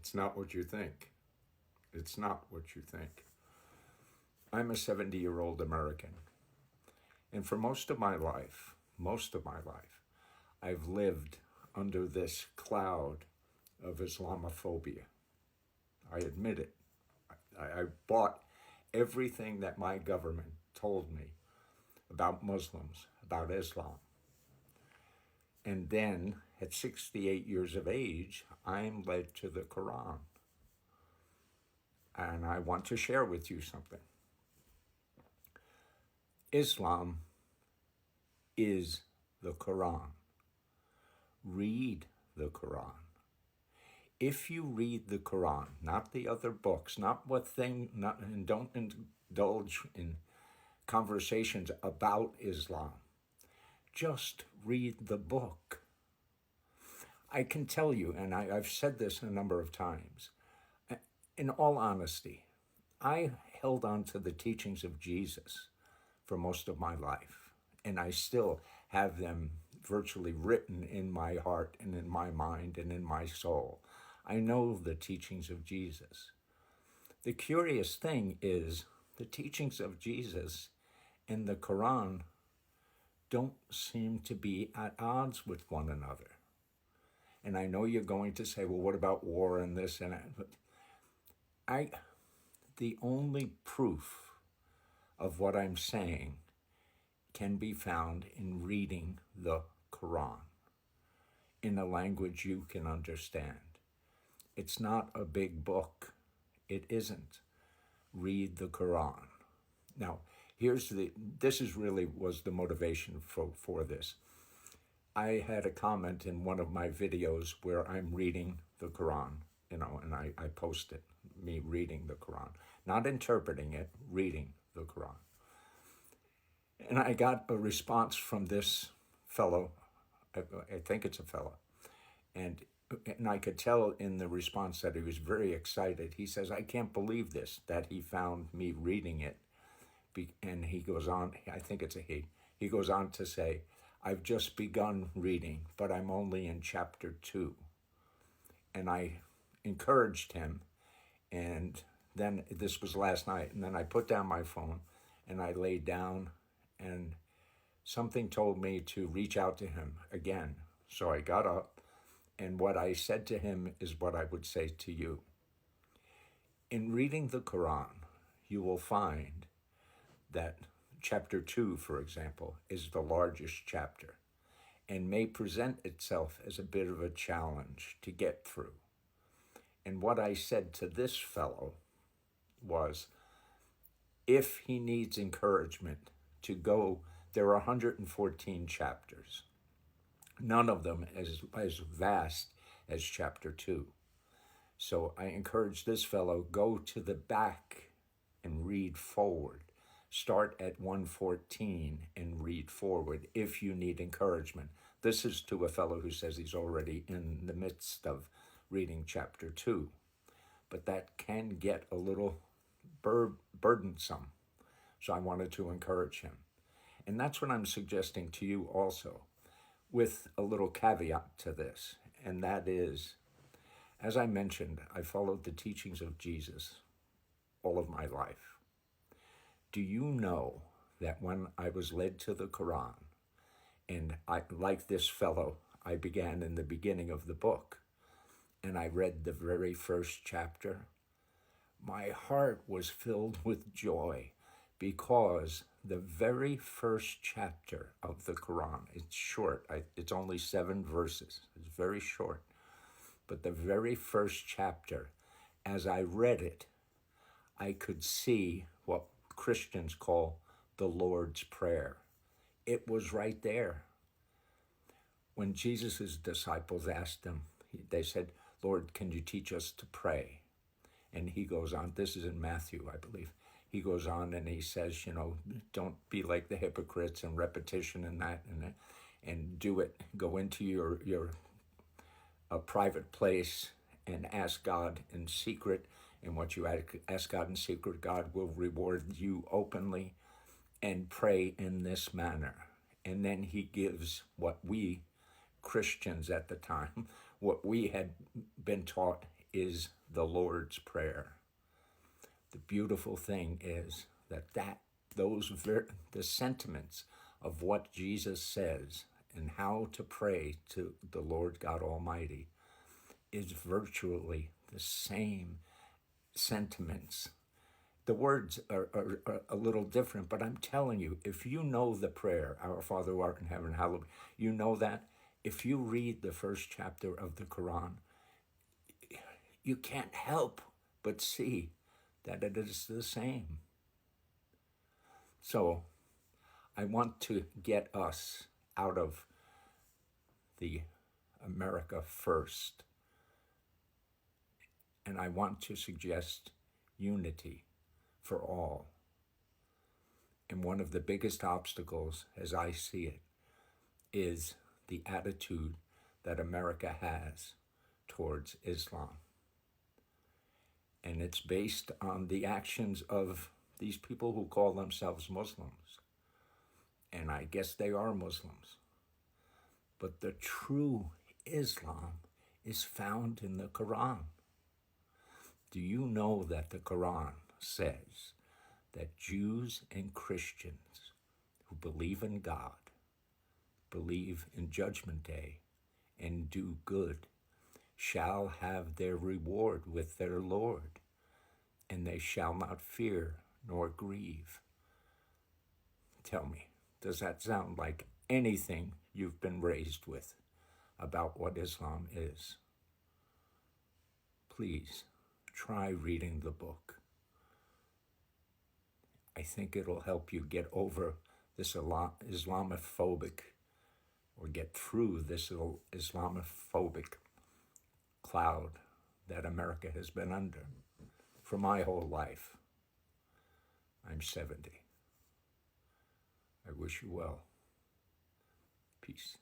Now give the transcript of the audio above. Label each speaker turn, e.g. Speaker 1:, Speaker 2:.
Speaker 1: It's not what you think. It's not what you think. I'm a 70-year-old American. And for most of my life, I've lived under this cloud of Islamophobia. I admit it. I bought everything that my government told me about Muslims, about Islam. And then, at 68 years of age, I'm led to the Quran. And I want to share with you something. Islam is the Quran. Read the Quran. If you read the Quran, not the other books, and don't indulge in conversations about Islam, just read the book. I can tell you, and I've said this a number of times, in all honesty, I held on to the teachings of Jesus for most of my life, and I still have them virtually written in my heart and in my mind and in my soul. I know the teachings of Jesus. The curious thing is the teachings of Jesus and the Quran don't seem to be at odds with one another. And I know you're going to say, well, what about war and this and that? But the only proof of what I'm saying can be found in reading the Quran in a language you can understand. It's not a big book. It isn't. Read the Quran. Now, this is really was the motivation for this. I had a comment in one of my videos where I'm reading the Quran, and I posted me reading the Quran, not interpreting it, reading the Quran. And I got a response from this fellow, I think it's a fellow, and I could tell in the response that he was very excited. He says, I can't believe this, that he found me reading it. And he goes on, I think it's a he goes on to say, I've just begun reading, but I'm only in chapter 2. And I encouraged him, and then this was last night, and then I put down my phone, and I laid down, and something told me to reach out to him again. So I got up, and what I said to him is what I would say to you. In reading the Quran, you will find that chapter 2, for example, is the largest chapter and may present itself as a bit of a challenge to get through. And what I said to this fellow was, if he needs encouragement to go, there are 114 chapters, none of them as vast as chapter 2. So I encourage this fellow, go to the back and read forward. Start at 114 and read forward if you need encouragement. This is to a fellow who says he's already in the midst of reading chapter 2. But that can get a little burdensome. So I wanted to encourage him. And that's what I'm suggesting to you also, with a little caveat to this. And that is, as I mentioned, I followed the teachings of Jesus all of my life. Do you know that when I was led to the Quran, and like this fellow, I began in the beginning of the book, and I read the very first chapter, my heart was filled with joy because the very first chapter of the Quran, it's short, it's only 7 verses, it's very short, but the very first chapter, as I read it, I could see what Christians call the Lord's Prayer. It was right there. When Jesus' disciples asked him, they said, Lord, can you teach us to pray? And he goes on, this is in Matthew, I believe. He goes on and he says, don't be like the hypocrites and repetition and that, and do it. Go into your private place and ask God in secret. And what you ask God in secret, God will reward you openly, and pray in this manner. And then he gives what we Christians at the time, what we had been taught is the Lord's Prayer. The beautiful thing is that the sentiments of what Jesus says and how to pray to the Lord God Almighty is virtually the same sentiments. The words are a little different, but I'm telling you, if you know the prayer, Our Father who art in heaven, hallowed, you know that. If you read the first chapter of the Quran, you can't help but see that it is the same. So I want to get us out of the America first, and I want to suggest unity for all. And one of the biggest obstacles, as I see it, is the attitude that America has towards Islam. And it's based on the actions of these people who call themselves Muslims. And I guess they are Muslims. But the true Islam is found in the Quran. Do you know that the Quran says that Jews and Christians who believe in God, believe in Judgment Day, and do good shall have their reward with their Lord, and they shall not fear nor grieve? Tell me, does that sound like anything you've been raised with about what Islam is? Please try reading the book. I think it'll help you get over this Islamophobic, or get through this Islamophobic cloud that America has been under for my whole life. I'm 70. I wish you well. Peace.